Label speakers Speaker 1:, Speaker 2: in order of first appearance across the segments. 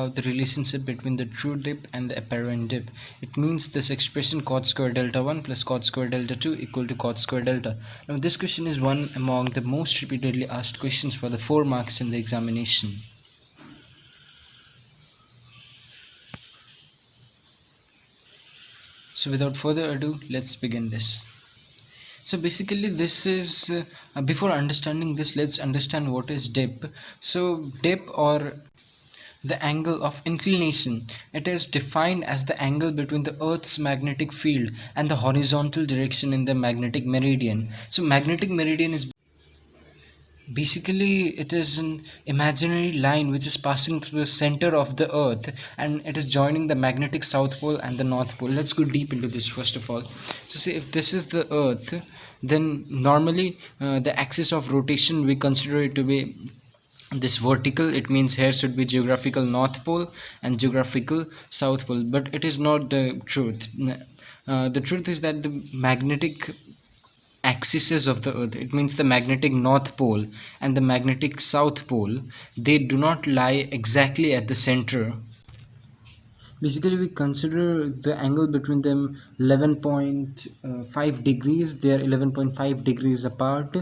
Speaker 1: about the relationship between the true dip and the apparent dip. It means this expression cot square delta 1 plus cot square delta 2 equal to cot square delta. Now this question is one among the most repeatedly asked questions for the 4 marks in the examination. So without further ado, let's begin this. So basically this is, before understanding this, let's understand what is dip. So dip, or the angle of inclination, it is defined as the angle between the Earth's magnetic field and the horizontal direction in the magnetic meridian. So magnetic meridian is basically, it is an imaginary line which is passing through the center of the Earth, and it is joining the magnetic south pole and the north pole. Let's go deep into this first of all. So see, if this is the Earth, then normally the axis of rotation, we consider it to be this vertical. It means here should be geographical north pole and geographical south pole, but it is not the truth. The truth is that the magnetic axes of the Earth, it means the magnetic north pole and the magnetic south pole, they do not lie exactly at the center. Basically, we consider the angle between them 11.5 degrees. They are 11.5 degrees apart.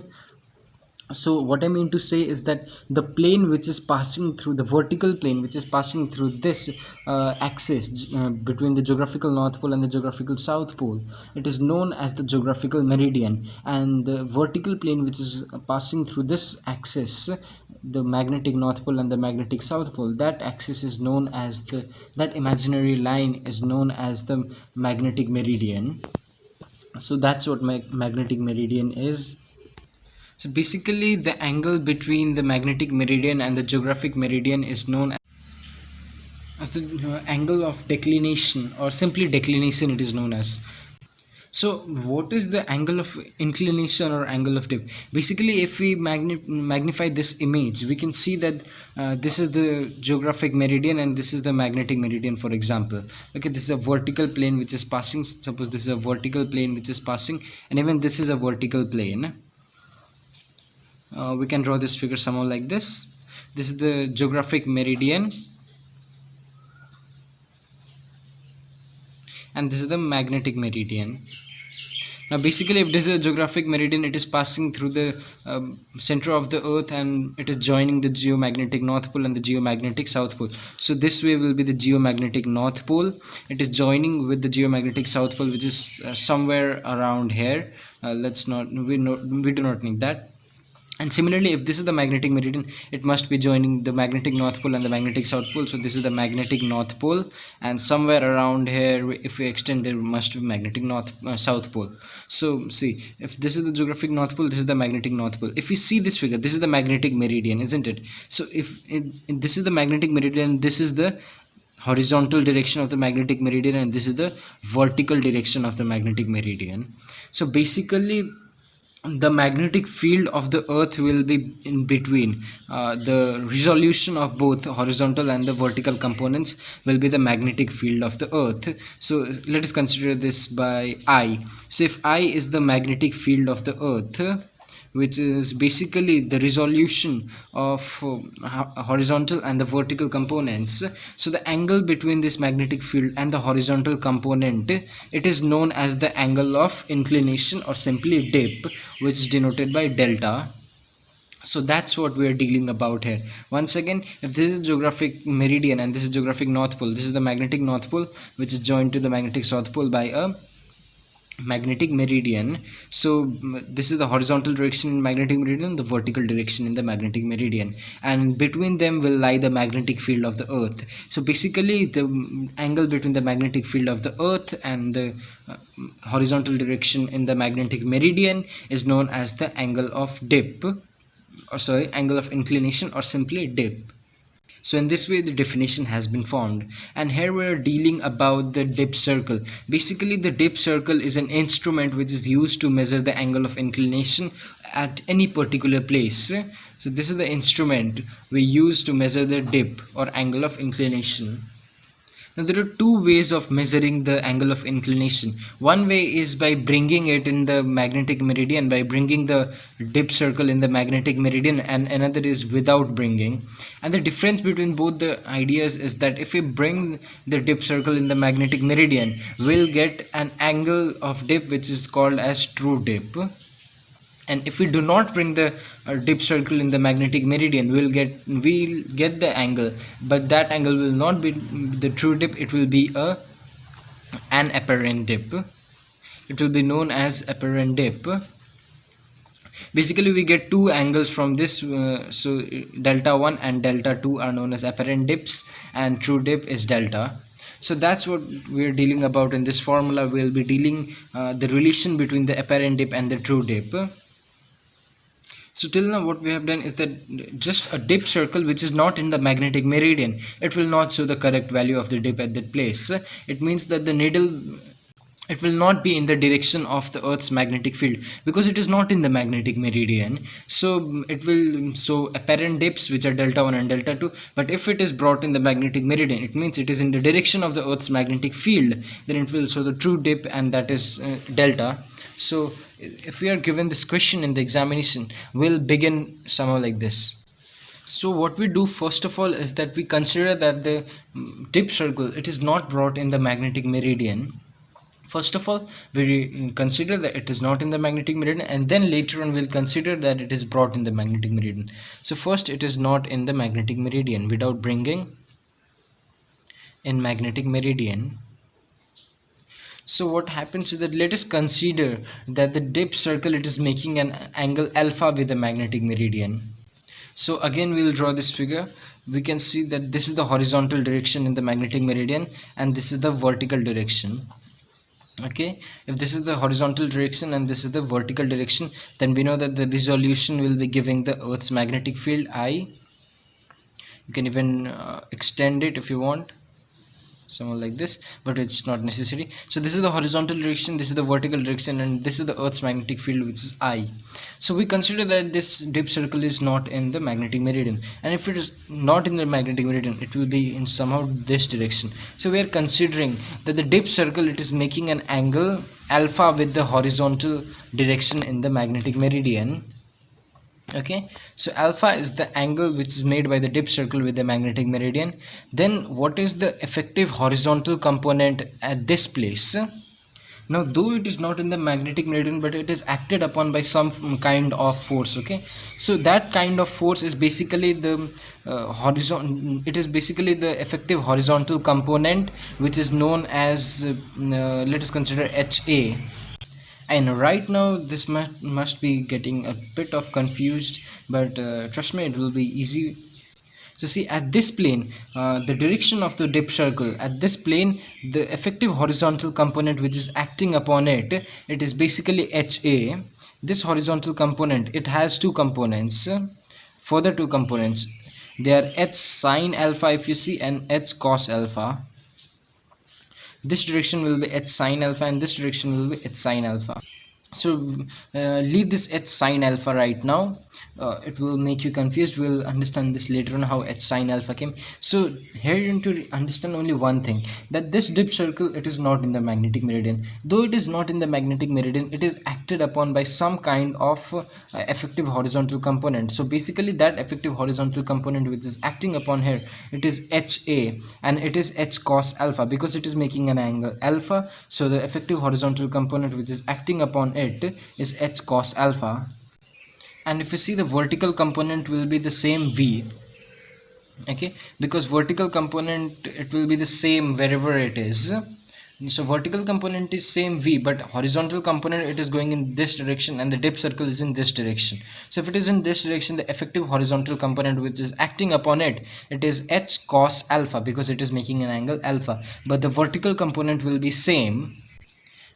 Speaker 1: So what I mean to say is that the plane which is passing through, the vertical plane which is passing through this axis between the geographical north pole and the geographical south pole, it is known as the geographical meridian. And the vertical plane which is passing through this axis, the magnetic north pole and the magnetic south pole, that axis is known as that imaginary line is known as the magnetic meridian. So that's what magnetic meridian is. So basically the angle between the magnetic meridian and the geographic meridian is known as the angle of declination, or simply declination it is known as. So what is the angle of inclination or angle of dip? Basically, if we magnify this image, we can see that this is the geographic meridian and this is the magnetic meridian, for example. Okay, this is a vertical plane which is passing. Suppose this is a vertical plane which is passing, and even this is a vertical plane. We can draw this figure somehow like this. This is the geographic meridian and this is the magnetic meridian. Now basically, if this is a geographic meridian, it is passing through the center of the Earth and it is joining the geomagnetic north pole and the geomagnetic south pole. So this way will be the geomagnetic north pole. It is joining with the geomagnetic south pole, which is somewhere around here. We do not need that. And similarly, if this is the magnetic meridian, it must be joining the magnetic north pole and the magnetic south pole. So this is the magnetic north pole, and somewhere around here, if we extend, there must be magnetic south pole. So see, if this is the geographic north pole, this is the magnetic north pole. If we see this figure, this is the magnetic meridian, isn't it? So if this is the magnetic meridian, this is the horizontal direction of the magnetic meridian, and this is the vertical direction of the magnetic meridian. So basically, the magnetic field of the Earth will be in between. The resolution of both horizontal and the vertical components will be the magnetic field of the Earth. So let us consider this by I. So if I is the magnetic field of the Earth, which is basically the resolution of horizontal and the vertical components, so the angle between this magnetic field and the horizontal component, it is known as the angle of inclination, or simply dip, which is denoted by delta. So that's what we are dealing about here. Once again, if this is geographic meridian and this is geographic north pole, this is the magnetic north pole which is joined to the magnetic south pole by a magnetic meridian. So this is the horizontal direction in magnetic meridian, the vertical direction in the magnetic meridian, and between them will lie the magnetic field of the Earth. So basically, the angle between the magnetic field of the Earth and the horizontal direction in the magnetic meridian is known as the angle of dip, or sorry, angle of inclination, or simply dip. So in this way the definition has been formed, and here we are dealing about the dip circle. Basically, the dip circle is an instrument which is used to measure the angle of inclination at any particular place. So this is the instrument we use to measure the dip or angle of inclination. Now there are two ways of measuring the angle of inclination. One way is by bringing it in the magnetic meridian, by bringing the dip circle in the magnetic meridian, and another is without bringing. And the difference between both the ideas is that if we bring the dip circle in the magnetic meridian, we'll get an angle of dip which is called as true dip. And if we do not bring the dip circle in the magnetic meridian, we'll get the angle, but that angle will not be the true dip, it will be an apparent dip. It will be known as apparent dip. Basically we get two angles from this, so delta 1 and delta 2 are known as apparent dips, and true dip is delta. So that's what we're dealing about in this formula. We'll be dealing the relation between the apparent dip and the true dip. So till now what we have done is that just a dip circle which is not in the magnetic meridian, it will not show the correct value of the dip at that place. It means that the needle, it will not be in the direction of the Earth's magnetic field because it is not in the magnetic meridian. So it will show apparent dips which are delta 1 and delta 2, but if it is brought in the magnetic meridian, it means it is in the direction of the Earth's magnetic field, then it will show the true dip, and that is delta. So if we are given this question in the examination, we'll begin somehow like this. So what we do first of all is that we consider that the dip circle, it is not brought in the magnetic meridian. First of all, we consider that it is not in the magnetic meridian, and then later on we'll consider that it is brought in the magnetic meridian. So first, it is not in the magnetic meridian, without bringing in magnetic meridian. So what happens is that let us consider that the dip circle, it is making an angle alpha with the magnetic meridian. So again we will draw this figure. We can see that this is the horizontal direction in the magnetic meridian, and this is the vertical direction. Okay, if this is the horizontal direction and this is the vertical direction, then we know that the resolution will be giving the Earth's magnetic field I. You can even extend it if you want, somewhere like this, but it's not necessary. So this is the horizontal direction, this is the vertical direction, and this is the Earth's magnetic field, which is I. So we consider that this dip circle is not in the magnetic meridian, and if it is not in the magnetic meridian, it will be in somehow this direction. So we are considering that the dip circle, it is making an angle alpha with the horizontal direction in the magnetic meridian. Okay, so alpha is the angle which is made by the dip circle with the magnetic meridian. Then what is the effective horizontal component at this place? Now though it is not in the magnetic meridian, but it is acted upon by some kind of force. Okay, so that kind of force is basically the it is basically the effective horizontal component, which is known as let us consider HA. And right now this must be getting a bit of confused, but trust me, it will be easy. So see, at this plane, the direction of the dip circle, at this plane, the effective horizontal component which is acting upon it, it is basically HA. This horizontal component, it has two components, further two components. They are H sin alpha, if you see, and H cos alpha. This direction will be H sin alpha, and this direction will be H sin alpha. So leave this H sin alpha right now. It will make you confused. We'll understand this later on, how H sin alpha came. So here you need to understand only one thing, that this dip circle, it is not in the magnetic meridian. Though it is not in the magnetic meridian, it is acted upon by some kind of effective horizontal component. So basically that effective horizontal component which is acting upon here, it is HA, and it is H cos alpha because it is making an angle alpha. So the effective horizontal component which is acting upon it is H cos alpha. And if you see, the vertical component will be the same V. Okay, because vertical component, it will be the same wherever it is. So vertical component is same V, but horizontal component, it is going in this direction, and the dip circle is in this direction. So if it is in this direction, the effective horizontal component which is acting upon it, it is H cos alpha because it is making an angle alpha. But the vertical component will be same,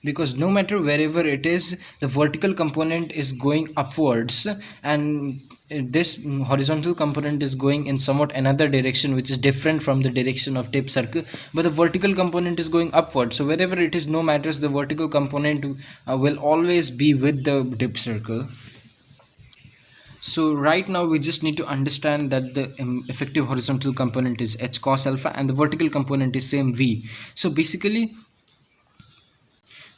Speaker 1: because no matter wherever it is, the vertical component is going upwards, and this horizontal component is going in somewhat another direction which is different from the direction of dip circle, but the vertical component is going upward. So wherever it is, no matters, the vertical component will always be with the dip circle. So right now we just need to understand that the effective horizontal component is h cos alpha and the vertical component is same v. So basically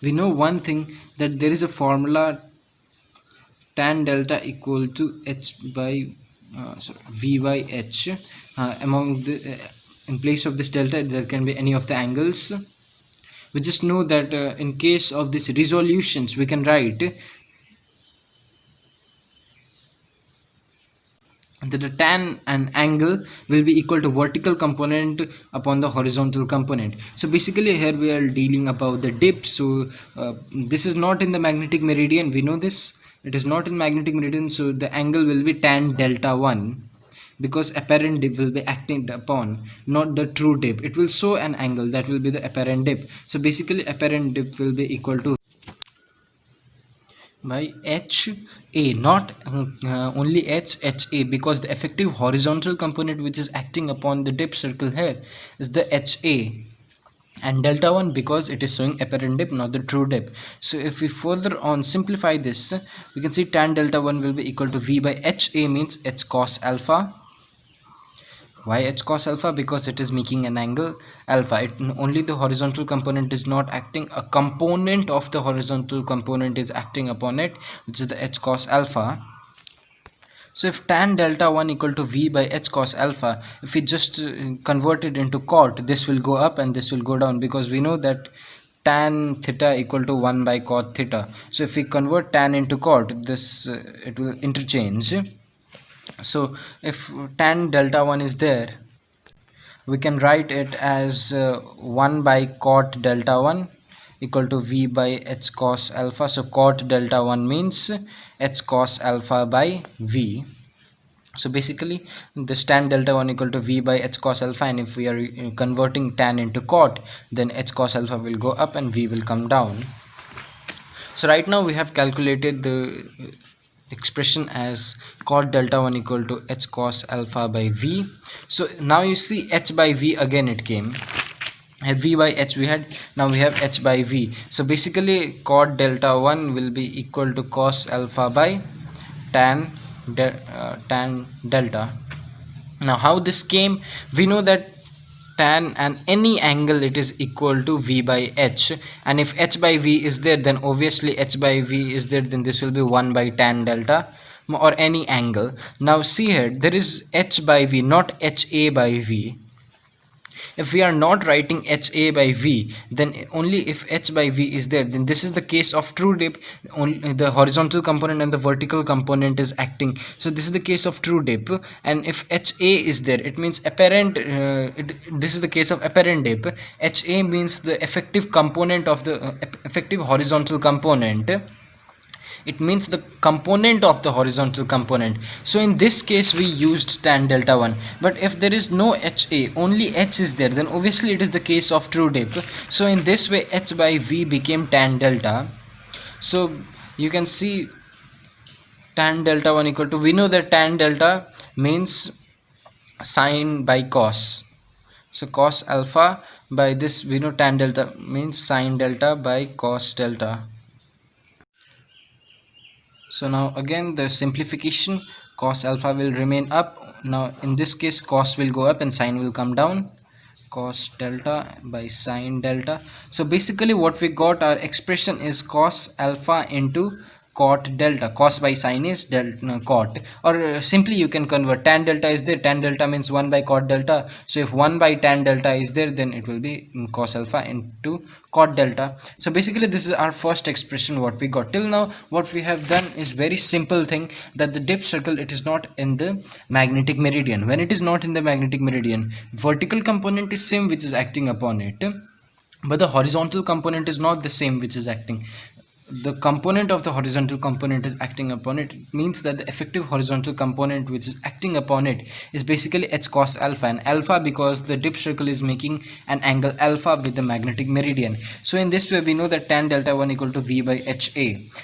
Speaker 1: we know one thing, that there is a formula tan delta equal to h by v by h. Among the in place of this delta there can be any of the angles. We just know that in case of this resolutions we can write that the tan and angle will be equal to vertical component upon the horizontal component. So basically here we are dealing about the dip. So this is not in the magnetic meridian, we know this, it is not in magnetic meridian. So the angle will be tan delta 1, because apparent dip will be acting upon, not the true dip. It will show an angle, that will be the apparent dip. So basically apparent dip will be equal to by h a, not only h a, because the effective horizontal component which is acting upon the dip circle here is the h a, and delta 1 because it is showing apparent dip, not the true dip. So if we further on simplify this, we can see tan delta 1 will be equal to v by h a, means h cos alpha. Why h cos alpha? Because it is making an angle alpha. Only the horizontal component is not acting, a component of the horizontal component is acting upon it, which is the h cos alpha. So if tan delta 1 equal to v by h cos alpha, if we just convert it into cot, this will go up and this will go down, because we know that tan theta equal to 1 by cot theta. So if we convert tan into cot, this it will interchange. So if tan delta 1 is there, we can write it as 1 by cot delta 1 equal to v by h cos alpha. So cot delta 1 means h cos alpha by v. So basically this tan delta 1 equal to v by h cos alpha, and if we are converting tan into cot, then h cos alpha will go up and v will come down. So right now we have calculated the expression as cot delta 1 equal to h cos alpha by v. So now you see h by v again it came. At v by h we had, now we have h by v. So basically cot delta 1 will be equal to cos alpha by tan delta. Now how this came, we know that tan and any angle it is equal to v by h, and if h by v is there, then obviously h by v is there, then this will be 1 by tan delta or any angle. Now see here, there is h by v, not ha by v. If we are not writing ha by v, then only if h by v is there, then this is the case of true dip. Only the horizontal component and the vertical component is acting. So this is the case of true dip, and if ha is there, it means apparent. This is the case of apparent dip. Ha means the effective component of the effective horizontal component. It means the component of the horizontal component. So in this case we used tan delta 1, but if there is no ha, only h is there, then obviously it is the case of true dip. So in this way h by v became tan delta. So you can see tan delta 1 equal to, we know that tan delta means sine by cos. So cos alpha, by this we know tan delta means sine delta by cos delta. So now again the simplification, cos alpha will remain up. Now in this case cos will go up and sine will come down. Cos delta by sine delta. So basically what we got, our expression is cos alpha into cot delta. Cos by sine is delta, cot, or simply you can convert, tan delta is there, tan delta means 1 by cot delta. So if 1 by tan delta is there, then it will be cos alpha into cot delta. So basically this is our first expression what we got. Till now what we have done is very simple thing, that the dip circle, it is not in the magnetic meridian. When it is not in the magnetic meridian, vertical component is same which is acting upon it, but the horizontal component is not the same which is acting. The component of the horizontal component is acting upon it. It means that the effective horizontal component which is acting upon it is basically h cos alpha, and alpha because the dip circle is making an angle alpha with the magnetic meridian. So in this way we know that tan delta 1 equal to v by ha.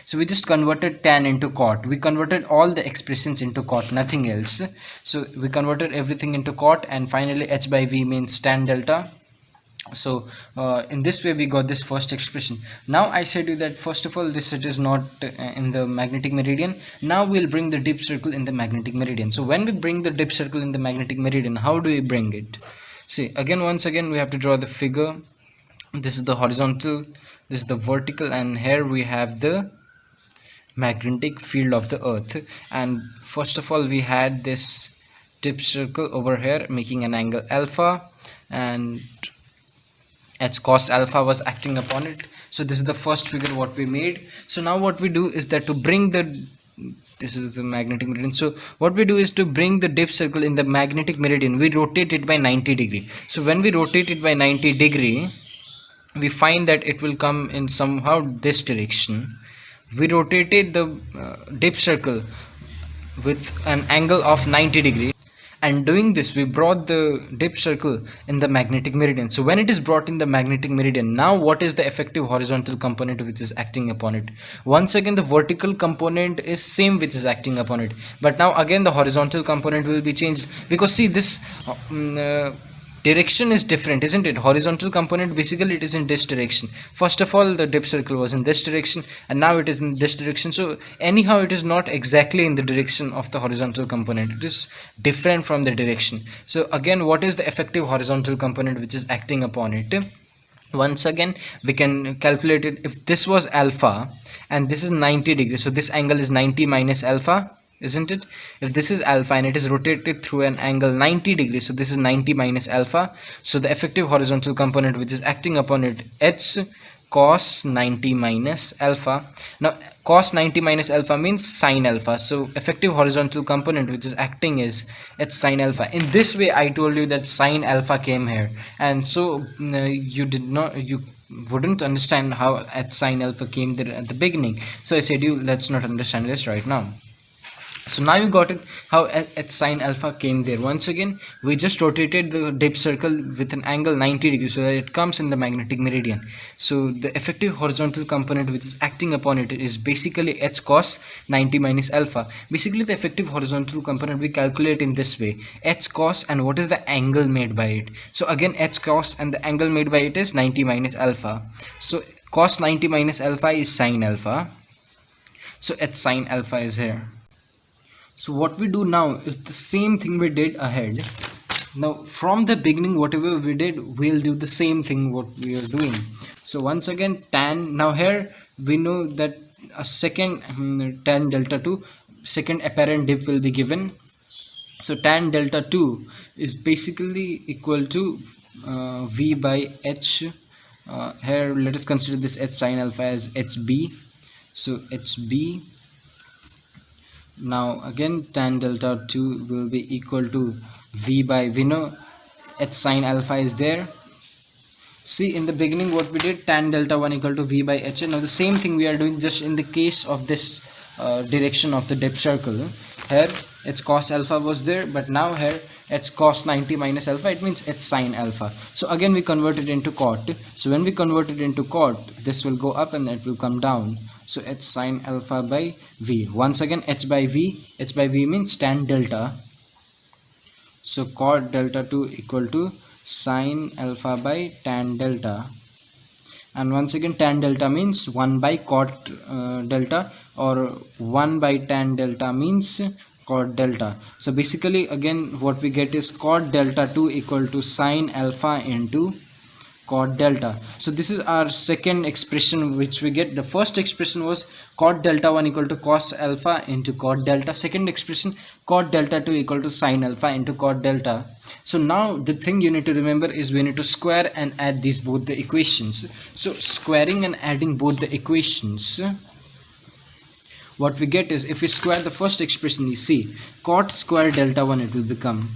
Speaker 1: So we just converted tan into cot. We converted all the expressions into cot, nothing else. So we converted everything into cot, and finally h by v means tan delta So in this way we got this first expression. Now I said you that first of all this it is not in the magnetic meridian. Now we'll bring the dip circle in the magnetic meridian. So when we bring the dip circle in the magnetic meridian, how do we bring it? See, once again we have to draw the figure. This is the horizontal, this is the vertical, and here we have the magnetic field of the earth. And first of all we had this dip circle over here making an angle alpha, and H cos alpha was acting upon it. So this is the first figure what we made. So now what we do is that to bring the, this is the magnetic meridian, so what we do is to bring the dip circle in the magnetic meridian, we rotate it by 90 degree. So when we rotate it by 90 degree, we find that it will come in somehow this direction. We rotated the dip circle with an angle of 90 degree, and doing this we brought the dip circle in the magnetic meridian. So when it is brought in the magnetic meridian, now what is the effective horizontal component which is acting upon it? Once again the vertical component is same which is acting upon it, but now again the horizontal component will be changed, because see this direction is different, isn't it? Horizontal component basically it is in this direction. First of all the dip circle was in this direction, and now it is in this direction. So anyhow it is not exactly in the direction of the horizontal component, it is different from the direction. So again, what is the effective horizontal component which is acting upon it? Once again we can calculate it. If this was alpha and this is 90 degrees, so this angle is 90 minus alpha, isn't it? If this is alpha and it is rotated through an angle 90 degrees, so this is 90 minus alpha. So the effective horizontal component which is acting upon it, H cos 90 minus alpha. Now cos 90 minus alpha means sine alpha, so effective horizontal component which is acting is H sine alpha. In this way I told you that sine alpha came here, and so you wouldn't understand how H sine alpha came there at the beginning. So I said you, let's not understand this right now. So now you got it how H sine alpha came there. Once again we just rotated the dip circle with an angle 90 degrees so that it comes in the magnetic meridian. So the effective horizontal component which is acting upon it is basically H cos 90 minus alpha. Basically the effective horizontal component we calculate in this way, H cos, and what is the angle made by it? So again H cos, and the angle made by it is 90 minus alpha. So cos 90 minus alpha is sine alpha, so H sine alpha is here. So what we do now is the same thing we did ahead. Now from the beginning whatever we did, we'll do the same thing what we are doing. So once again tan, now here we know that a second tan delta 2 second apparent dip will be given. So tan delta 2 is basically equal to V by H. Here let us consider this H sine alpha as HB. So HB. Now again tan delta 2 will be equal to V by, we know H sine alpha is there. See in the beginning what we did, tan delta 1 equal to V by H. Now the same thing we are doing just in the case of this direction of the dip circle. Here H cos alpha was there, but now here H cos 90 minus alpha, it means H sine alpha. So again we convert it into cot. So when we convert it into cot, this will go up and it will come down. So H sine alpha by V. Once again H by V. H by V means tan delta. So cot delta 2 equal to sine alpha by tan delta. And once again tan delta means 1 by cot delta, or 1 by tan delta means cot delta. So basically again what we get is cot delta 2 equal to sine alpha into cot delta. So this is our second expression which we get. The first expression was cot delta 1 equal to cos alpha into cot delta. Second expression cot delta 2 equal to sine alpha into cot delta. So now the thing you need to remember is we need to square and add these both the equations. So squaring and adding both the equations, what we get is if we square the first expression, you see cot square delta 1 it will become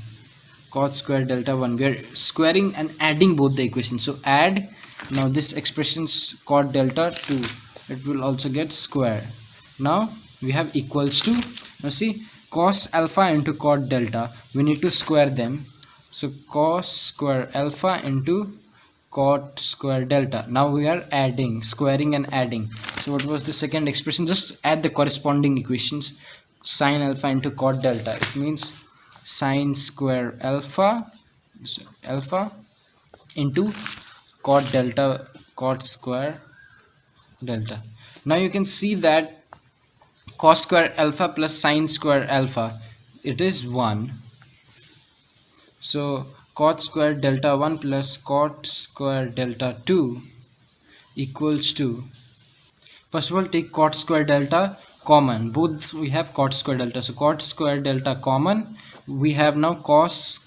Speaker 1: cot square delta 1. We are squaring and adding both the equations. So add, now this expression's cot delta 2, it will also get square. Now we have equals to, now see cos alpha into cot delta, we need to square them. So cos square alpha into cot square delta. Now we are adding, squaring and adding. So what was the second expression? Just add the corresponding equations. Sine alpha into cot delta, it means sine square alpha into cot square delta. Now you can see that cos square alpha plus sine square alpha, it is 1. So cot square delta 1 plus cot square delta 2 equals to, first of all take cot square delta common, both we have cot square delta, so cot square delta common, we have now cos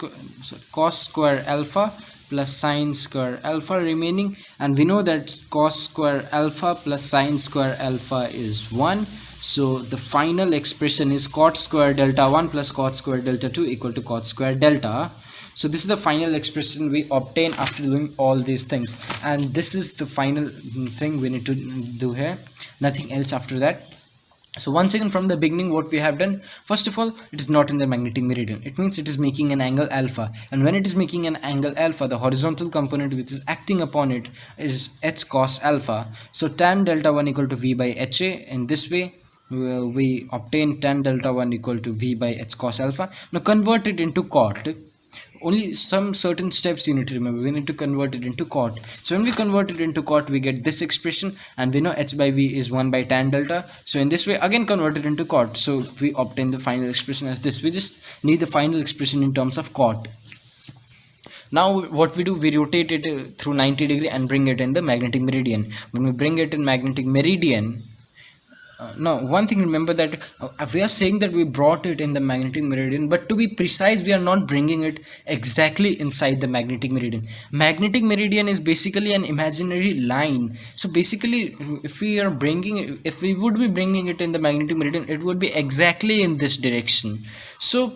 Speaker 1: square alpha plus sine square alpha remaining, and we know that cos square alpha plus sine square alpha is 1. So the final expression is cot square delta 1 plus cot square delta 2 equal to cot square delta. So this is the final expression we obtain after doing all these things, and this is the final thing we need to do here, nothing else after that. So once again from the beginning what we have done, first of all it is not in the magnetic meridian, it means it is making an angle alpha, and when it is making an angle alpha, the horizontal component which is acting upon it is h cos alpha. So tan delta 1 equal to v by ha. In this way we obtain tan delta 1 equal to v by h cos alpha. Now convert it into cot. Only some certain steps you need to remember. We need to convert it into cot. So when we convert it into cot, we get this expression, and we know h by v is 1 by tan delta. So in this way again convert it into cot, so we obtain the final expression as this. We just need the final expression in terms of cot. Now what we do, we rotate it through 90 degree and bring it in the magnetic meridian. When we bring it in magnetic meridian, now one thing, remember that we are saying that we brought it in the magnetic meridian, but to be precise we are not bringing it exactly inside the magnetic meridian. Magnetic meridian is basically an imaginary line. So basically if we would be bringing it in the magnetic meridian, it would be exactly in this direction. So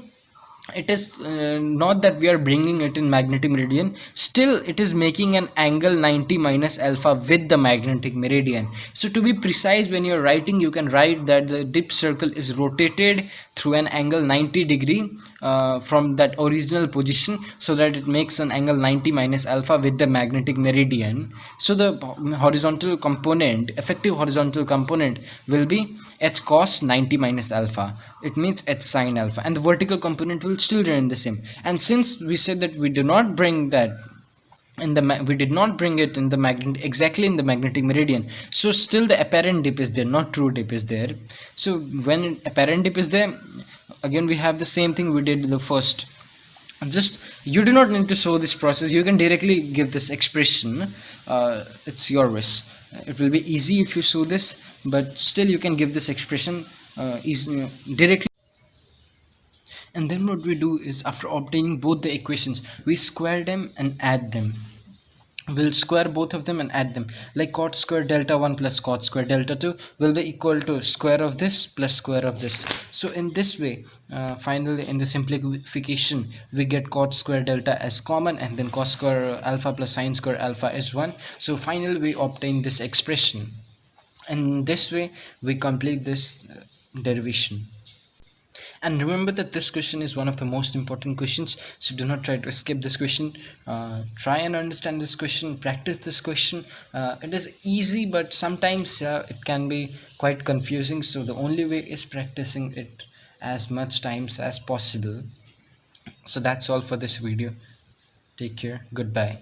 Speaker 1: it is not that we are bringing it in magnetic meridian, still it is making an angle 90 minus alpha with the magnetic meridian. So to be precise, when you are writing, you can write that the dip circle is rotated through an angle 90 degree from that original position, so that it makes an angle 90 minus alpha with the magnetic meridian. So the horizontal component, effective horizontal component, will be h cos 90 minus alpha, it means h sin alpha, and the vertical component will still remain the same. And since we said that we do not bring that in the we did not bring it in the magnet exactly in the magnetic meridian, so still the apparent dip is there, not true dip is there. So when apparent dip is there, again we have the same thing we did the first. Just you do not need to show this process, you can directly give this expression. It's your wish. It will be easy if you show this, but still you can give this expression directly. And then what we do is, after obtaining both the equations, we square them and add them. We'll square both of them and add them, like cot square delta 1 plus cot square delta 2 will be equal to square of this plus square of this. So in this way, finally in the simplification, we get cot square delta as common, and then cos square alpha plus sine square alpha is 1. So finally we obtain this expression, and this way we complete this derivation. And remember that this question is one of the most important questions, so do not try to skip this question. Try and understand this question, practice this question. It is easy, but sometimes it can be quite confusing, so the only way is practicing it as much times as possible. So that's all for this video. Take care. Goodbye.